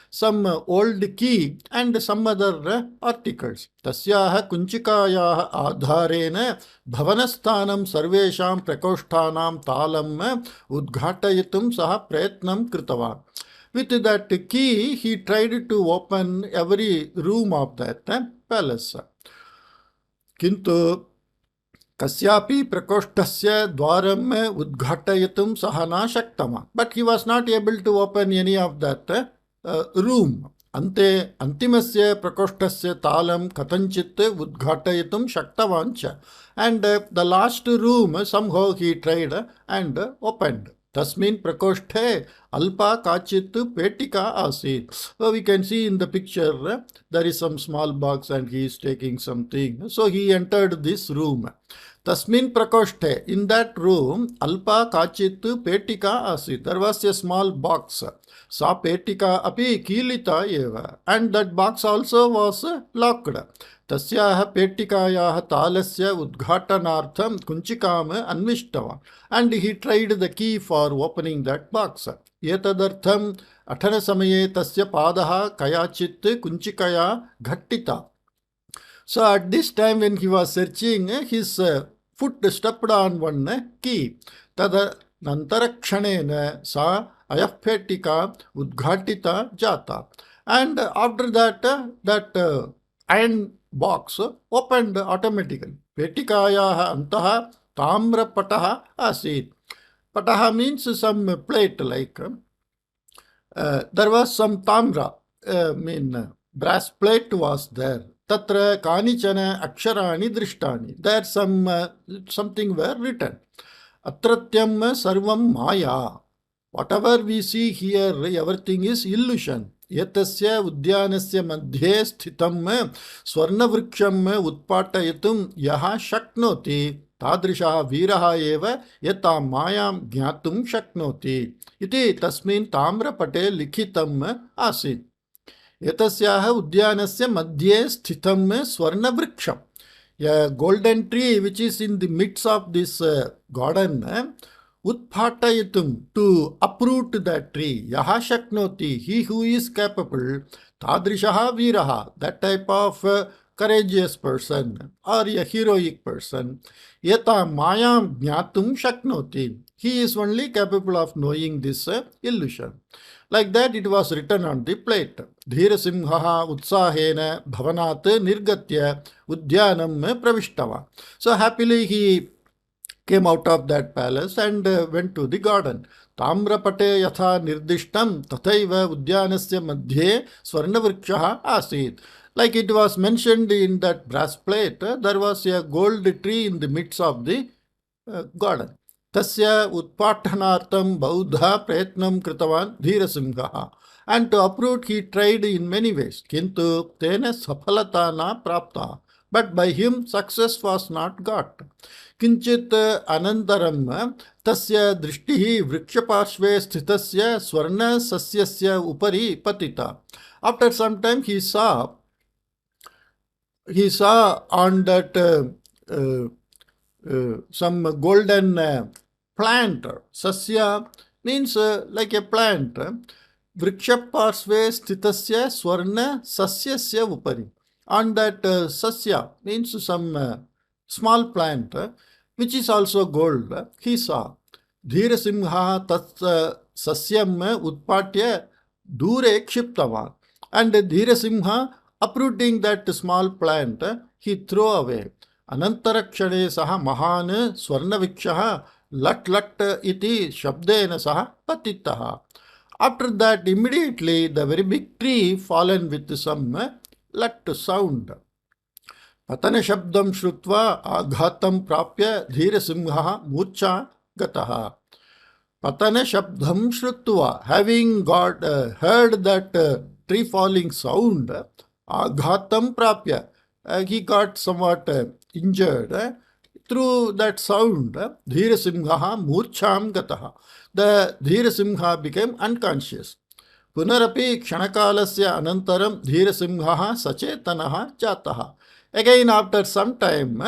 some old key and some other articles. Tasyaha kunchikayaha adharena bhavanasthanam sarvesham prakoshthanam talam udghatayatum saha prayatnam kritavan. With that key, he tried to open every room of that palace. Kintu Kasyapi prakosthasya dwaram udghatayatum sahana shaktama. But he was not able to open any of that room. Ante antimasya prakosthasya talam katanchit udghatayatum shaktavancha. And the last room somehow he tried and opened. Tasmin prakoshthe alpa kachit petika asit. So we can see in the picture there is some small box and he is taking something. So he entered this room. Tasmin prakoshthe, in that room, alpa kachit petika asit. There was a small box. Sa petika api kilita eva. And that box also was locked. Tasyaha petikayaha talasya udghatanartham kunchikam anvishtava. And he tried the key for opening that box. Yetadartham athana samaye tasya padaha kayachit kunchikaya ghattita. So at this time when he was searching, his foot stepped on one key. Tada nantarakshanena sa ayappetika udghatita jata. And after that, that iron box opened automatically. Petikayaha antaha tamra pataha asit. Pataha means some plate like. There was some tamra, brass plate was there. Tatra kanichana aksharaani drishtani. There something were written. Atratyam sarvam maya. Whatever we see here, everything is illusion. Yatasya udyanasya madhye sthitam swarnavriksham utpatayatum yaha shaknoti tadrishaha viraha eva yata mayam jnatum shaknoti. Iti tasmin tamrapate likhitam asit. Yatasyaha udyanasya madhye sthitam swarnavriksham. A golden tree which is in the midst of this garden, utpatayatum, to uproot that tree. Yaha shaknoti, he who is capable. Tadrishaha viraha, that type of courageous person or a heroic person. Yata mayam jnatum shaknoti, he is only capable of knowing this illusion. Like that it was written on the plate. Dhirasimhaha utsahena bhavanat nirgatya udyanam pravishtava. So happily he came out of that palace and went to the garden. Tamrapate yatha nirdishtam tathaiva udyanasya madhye swarnavrikshaha asit. Like it was mentioned in that brass plate, there was a gold tree in the midst of the garden. Tasya utpatanartam baudha prayatnam kritavan dhirasimhaha. And to uproot he tried in many ways. Kintu tena saphalata na prapta. But by him success was not got. Kinchit anantaram tasya drishtihi vrikshapashve sthitasya swarna sasyasya upari patita. After some time he saw on that some golden plant. Sasya means like a plant. Vrikshapashve sthitasya swarna sasyasya upari. On that sasya means some small plant which is also gold. He saw. Dhirasimha tat sasyam utpatya dure kshiptavan. And Dhirasimha, uprooting that small plant, he threw away. Anantarakshane saha mahan swarnavikshaha lat iti shabdena saha patitaha. After that, immediately the very big tree fallen with some lat sound. Patana shabdam shrutva aghatam prapya dhirasimha murcha gataha. Patana shabdam shrutva, having heard that tree falling sound, aghatam prapya, he got somewhat injured. Through that sound, dhirasimha murcham gataha. The dhirasimha became unconscious. Punarapi kshanakalasya anantaram dhirasimha sachetanaha jataha. Again, after some time,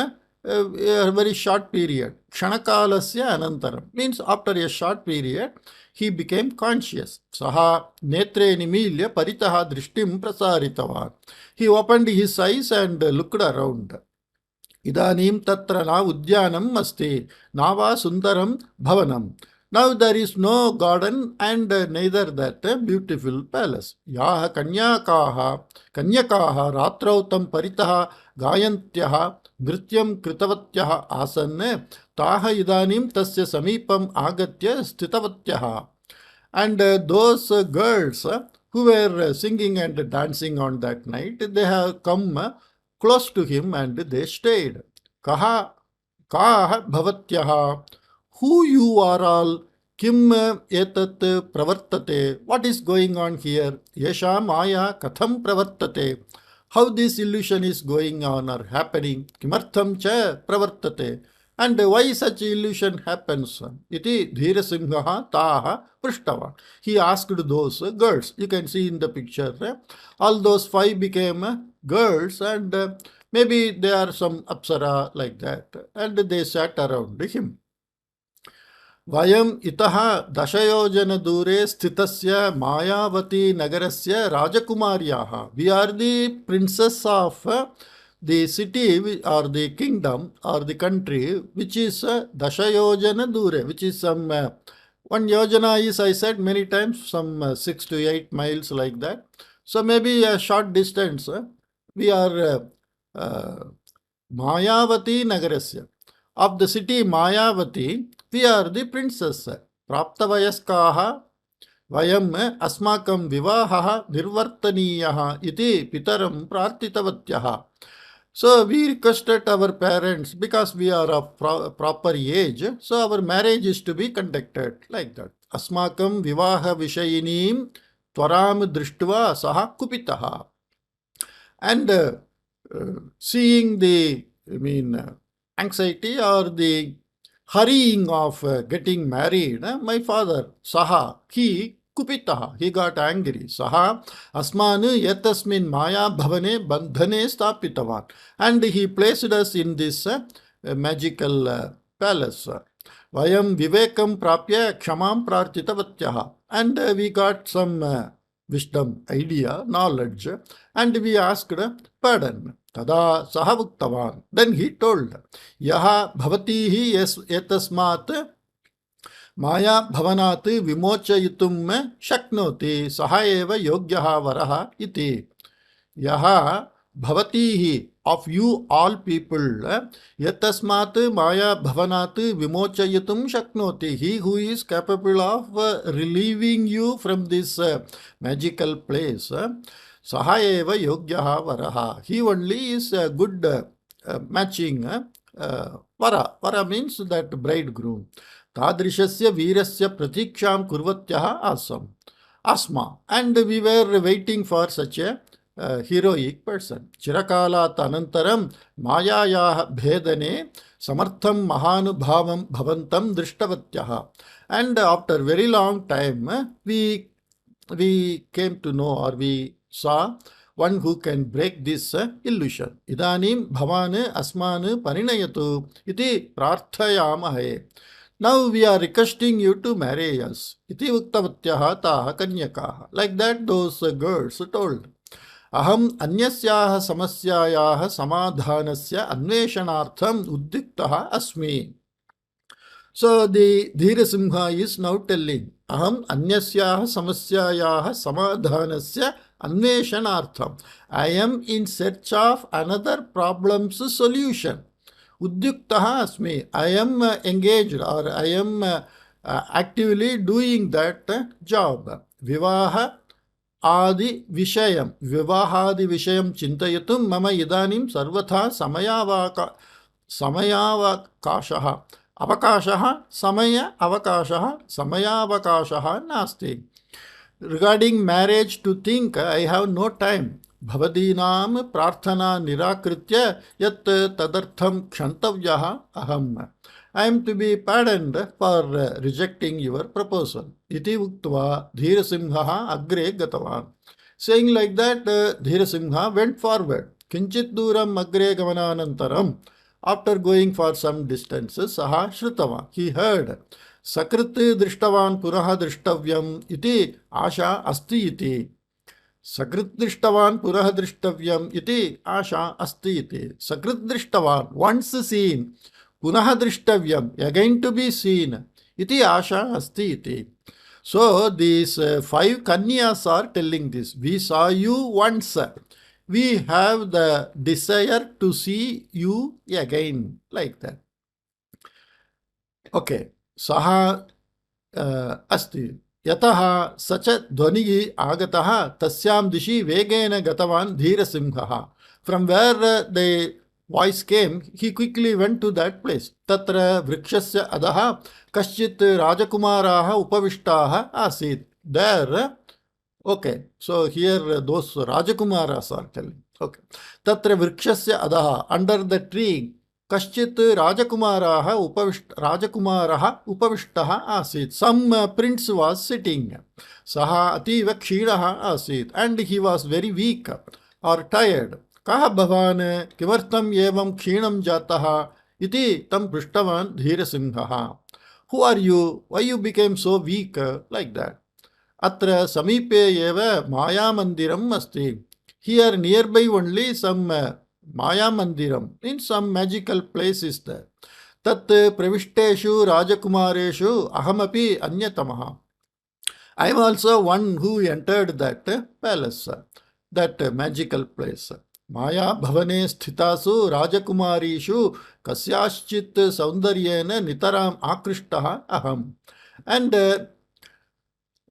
a very short period, kshanakalasya anantaram means after a short period, he became conscious. Saha netre nimilya paritaha drishtim prasaritavan. He opened his eyes and looked around. Idanim tatra na udyanam asti nava sundaram bhavanam. Now there is no garden and neither that beautiful palace. Yaha kanyakaha ratrautam paritaha gayantyaha nrityam kritavatyaha asanne taha idanim tasya samipam agatya stitavatyaha. And those girls who were singing and dancing on that night, they have come close to him and they stayed. Kaha bhavatyaha. Who you are all? Kim etat pravartate? What is going on here? Yesha maya katham pravartate? How this illusion is going on or happening? Kimartham cha pravartate? And why such illusion happens? Iti dhirasimha taha prishtava. He asked those girls. You can see in the picture. All those 5 became girls and maybe they are some apsara like that. And they sat around him. Vayam itaha dashayojana dure sthitasya mayavati nagarasya rajakumaryaha. We are the princess of the city or the kingdom or the country which is dashayojana dure, which is some 1 yojana is, I said many times, some 6 to 8 miles like that. So maybe a short distance. We are Mayavati Nagarasya. Of the city Mayavati, we are the princess. Praptavayaskaha वयम् अस्माकं विवाहः निर्वर्तनीयः इति पितरं प्रार्थितवत्यः. So we requested our parents, because we are of proper age, so our marriage is to be conducted like that. Asmakam vivaha vishayinim tvaram drishtva saha kupitaha. And seeing the anxiety or the hurrying of getting married, my father, saha, he kupitaha, he got angry. Saha asman yatasmin maya bhavane bandhane stapitavan. And he placed us in this magical palace. Vayam vivekam prapya kshamam prarthitavatyah. And we got some wisdom, idea, knowledge, and we asked pardon. Tada saha uktavan. Then he told, yaha bhavatihi etasmat Maya bhavanat vimochayitum shaknoti sahaeva yogyaha varaha iti. Yaha bhavatihi, of you all people, yatasmat maya bhavanat vimochayitum shaknoti. He who is capable of relieving you from this magical place, sahaeva yogyaha varaha. He only is a good matching vara. Vara means that bridegroom. Tadrishasya virasya pratiksham kurvatyah asam. Asma. And we were waiting for such a heroic person. Chirakalat anantaram mayayah bhedane samartham mahanubhavam bhavantam drishtavatyah. And after very long time, we came to know, or we saw one who can break this illusion. Idanim bhavane asmane parinayatu iti prarthayamahe. Now we are requesting you to marry us. Iti uktavatyah taha kanyakaha. Like that those girls told. Aham anyasyaha samasyayaha samadhanasya anveshanartham uddiktaha asmi. So the Dhirasimha is now telling, Aham anyasyaha samasyayaha samadhanasya anveshanartham. I am in search of another problem's solution. Udyuktaha asmi. I am engaged, or I am actively doing that job. Vivaha adi vishayam. Vivahadi vishayam chintayatum mama idanim sarvatha samayavakashaha. Avakashaha samaya avakashaha samayavakashaha nasti. Regarding marriage, to think, I have no time. Bhavadinam prarthana nirakritya yat tadartham kshantavyah aham. I am to be pardoned for rejecting your proposal. Iti uktva Dhirasimha agre gatavan. Saying like that, Dhirasimha went forward. Kinchit duram agre gamananantaram. After going for some distances, saha shrutavan. He heard. Sakrit drishtavan puraha drishtavyam iti asha asti iti. Sakrit drishtavan puraha drishtavyam iti asha asti iti. Sakrit drishtavan, once seen, punaha drishtavyam, again to be seen, iti asha asti iti. So these 5 kanyas are telling this. We saw you once. We have the desire to see you again, like that. Okay. Saha asti. Yataha sacha dhvanihi agataha tasyam dishi vegena gatavan Dhirasimhaha. From where the voice came, he quickly went to that place. Tatra vrikshasya adaha kaschit rajakumaraha upavishtaha asit. There, okay, so here those rajakumaras are telling. Okay. Tatra vrikshasya adaha, under the tree, Kaschit Rajakumaraha upavishtaha asit. Some prince was sitting. Saha ativa kshiraha asit. And he was very weak or tired. Kaha bhavan kivartam evam kshinam jataha iti tam prishtavan Dhirasimhaha. Who are you? Why you became so weak like that? Atra samipe eva maya mandiram asti. Here nearby only some Maya Mandiram, in some magical place is there. Tat pravishteshu rajakumareshu ahamapi anyatamaha. I am also one who entered that palace, that magical place. Maya bhavane sthitasu rajakumarishu kasyaschit saundaryena nitaram akrishtaha aham. And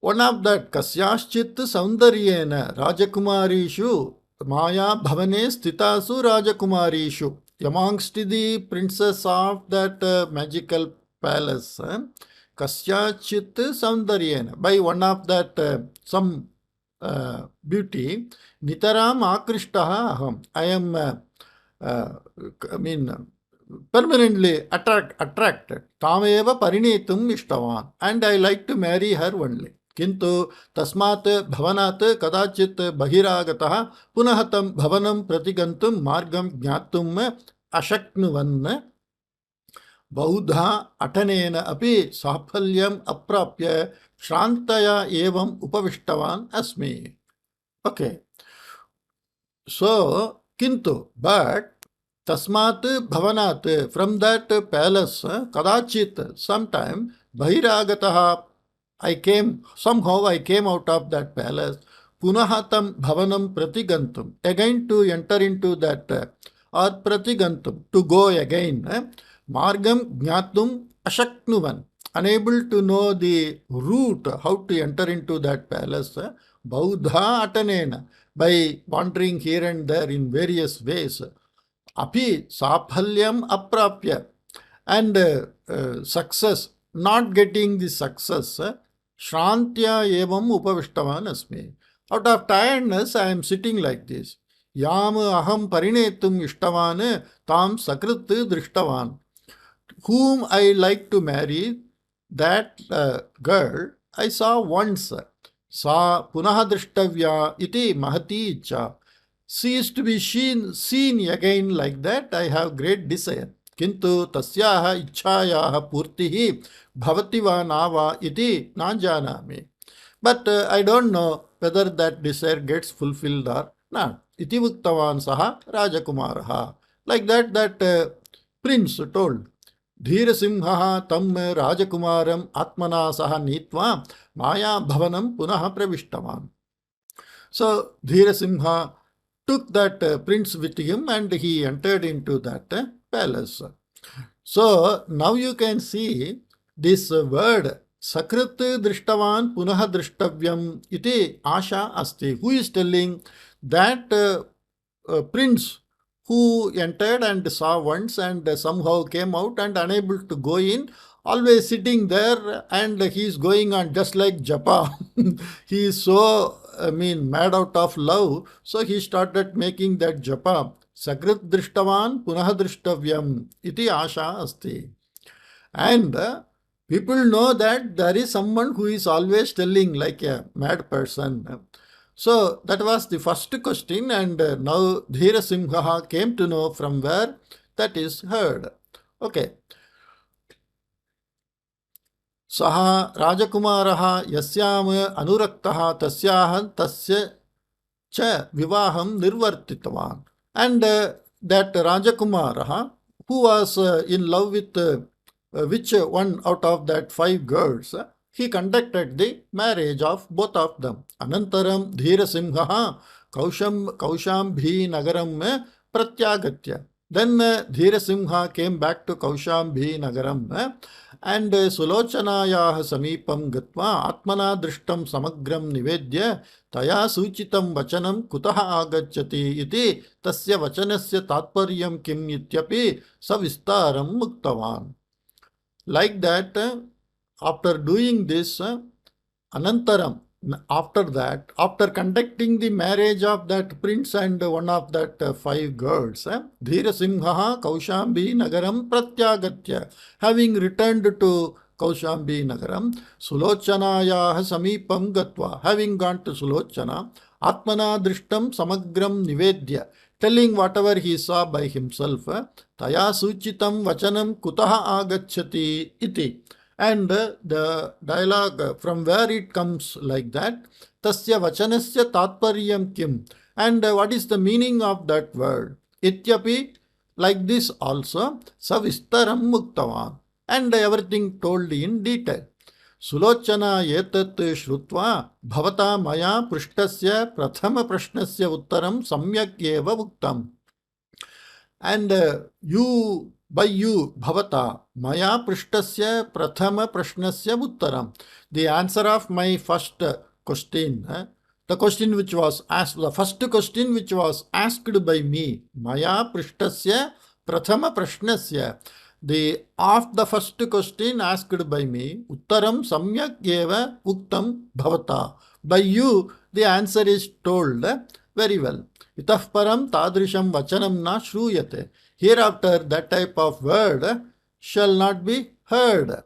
one of that Kasyaschit Saundaryena Rajakumarishu Maya Bhavane Stitasu Rajakumarishu. Amongst the princess of that magical palace, Kasyachit Saundaryena, by one of that some beauty, Nitaram Akrishtaha Aham. I am, I mean, permanently attracted. Tameva Parinetum Ishtavan. And I like to marry her only. Kintu tasmat bhavanat kadachit bahiragataha punahatam bhavanam pratigantum margam jnatum ashaknuvan Baudha atanena api saphalyam aprapya shrantaya evam upavishtavan asmi. Okay. So, kintu, but tasmat bhavanat, from that palace, kadachit, sometime, bahiragataha, somehow I came out of that palace, punahatam bhavanam pratigantum, again to enter into that, or pratigantum, to go again, margam jnatum ashaknuvan, unable to know the route, how to enter into that palace, baudha atanena, by wandering here and there in various ways. Api saphalyam aprapya, and success, not getting the success, shrantya evam upavishtavan asmi. Out of tiredness, I am sitting like this. Yam aham parinetum ishtavan tam sakrit drishtavan. Whom I like to marry, that girl I saw once. Sa punaha drishtavya iti mahati icha. She is to be seen again like that. I have great desire. Kintu tasyaha ichhayaha purtihi bhavati va nava iti najanami. But I don't know whether that desire gets fulfilled or not. Iti uktavan saha rajakumaraha. Like that prince told. Dhirasimha tam rajakumaram atmana saha nitva maya bhavanam punaha pravishtavan. So Dhirasimha took that prince with him and he entered into that palace. So now you can see this word Sakrit drishtavan punaha drishtavyam iti asha asti. Who is telling? That prince who entered and saw once and somehow came out and unable to go in, always sitting there, and he is going on just like japa. He is so, mad out of love. So he started making that japa. Sakrit drishtavan punaha drishtavyam iti asha asti. And people know that there is someone who is always telling like a mad person. So that was the first question, and now Dhirasimha came to know from where that is heard. Okay. Saha Rajakumaraha yasyam anuraktaha tasya cha vivaham nirvartitavan. And that Rajakumaraha, who was in love with which one out of that 5 girls, he conducted the marriage of both of them. Anantaram Dhirasimha Kaushambhi Nagaram Pratyagatya. Then Dhirasimha came back to Kaushambhi Nagaram and Sulochanayaha Samipam Gatva Atmana Drishtam Samagram Nivedya Taya Suchitam Vachanam Kutaha Agachati iti Tasya Vachanasya Tatparyam Kim Ityapi Savistaram Muktavan. Like that, after doing this, Anantaram, after that, after conducting the marriage of that prince and one of that 5 girls, Dhirasimha Kaushambhi Nagaram Pratyagatya, having returned to Kaushambhi Nagaram, Sulochanayaha Samipam Gatva, having gone to Sulochana, Atmana Drishtam Samagram Nivedya, telling whatever he saw by himself, Taya Suchitam Vachanam Kutaha Agachati iti. And the dialogue from where it comes like that, Tasya Vachanasya Tatparyam Kim. And what is the meaning of that word? Ityapi, like this also, Savistaram Muktavan. And everything told in detail. Sulochana etat shrutva bhavata maya prishtasya prathama prashnasya uttaram samyak eva uktam. And you by you, bhavata, maya prishtasya prathama prashnasya uttaram. The answer of my first question, the question which was asked, the first question which was asked by me, maya prishtasya prathama prashnasya. The of the first question asked by me, uttaram samyak eva uktam bhavata. By you, the answer is told very well. Itah param tadrisham vachanam na shruyate. Hereafter, that type of word shall not be heard.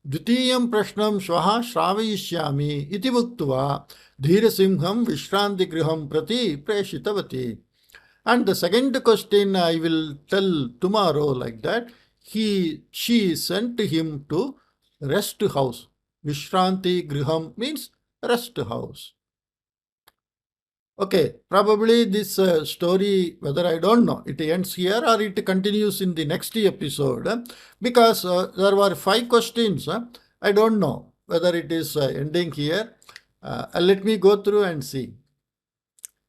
Dvitiyam prashnam shvaha shravayishyami iti vuktva dhirasimham vishrantigriham prati preshitavati. And the second question I will tell tomorrow like that. She sent him to rest house. Vishranti griham means rest house. Okay, probably this story, whether I don't know, it ends here or it continues in the next episode because there were 5 questions. I don't know whether it is ending here. Let me go through and see.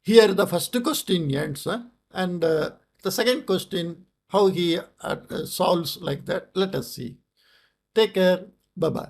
Here the first question ends and the second question, how he solves like that. Let us see. Take care. Bye-bye.